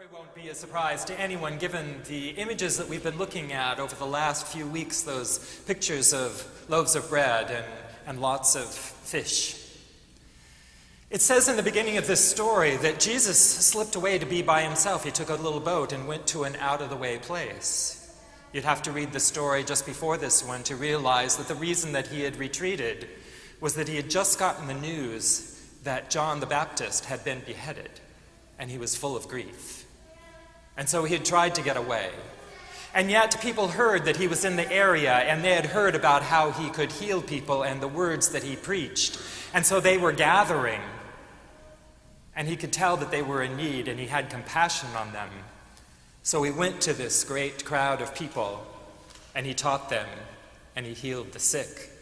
story won't be a surprise to anyone given the images that we've been looking at over the last few weeks, those pictures of loaves of bread and lots of fish. It says in the beginning of this story that Jesus slipped away to be by himself. He took a little boat and went to an out-of-the-way place. You'd have to read the story just before this one to realize that the reason that he had retreated was that he had just gotten the news that John the Baptist had been beheaded, and he was full of grief. And so he had tried to get away. And yet people heard that he was in the area, and they had heard about how he could heal people and the words that he preached. And so they were gathering, and he could tell that they were in need, and he had compassion on them. So he went to this great crowd of people, and he taught them, and he healed the sick.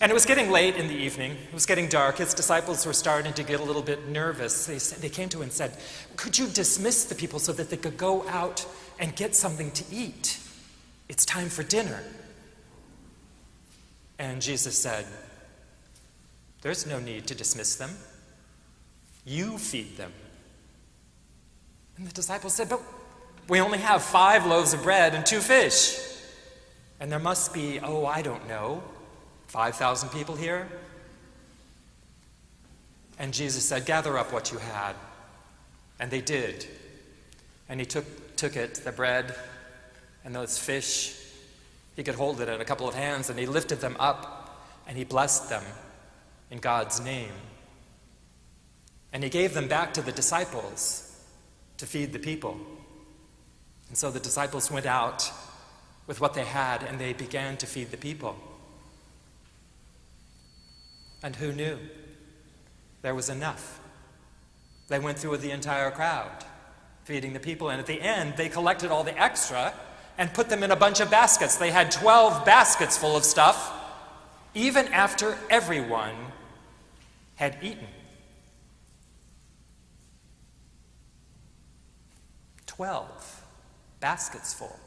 And it was getting late in the evening. It was getting dark. His disciples were starting to get a little bit nervous. They came to him and said, "Could you dismiss the people so that they could go out and get something to eat? It's time for dinner." And Jesus said, "There's no need to dismiss them. You feed them." And the disciples said, "But we only have 5 loaves of bread and 2 fish. And there must be, I don't know, 5,000 people here?" And Jesus said, "Gather up what you had." And they did. And he took it, the bread and those fish. He could hold it in a couple of hands, and he lifted them up, and he blessed them in God's name. And he gave them back to the disciples to feed the people. And so the disciples went out with what they had, and they began to feed the people. And who knew? There was enough. They went through with the entire crowd, feeding the people, and at the end, they collected all the extra and put them in a bunch of baskets. They had 12 baskets full of stuff, even after everyone had eaten. 12 baskets full.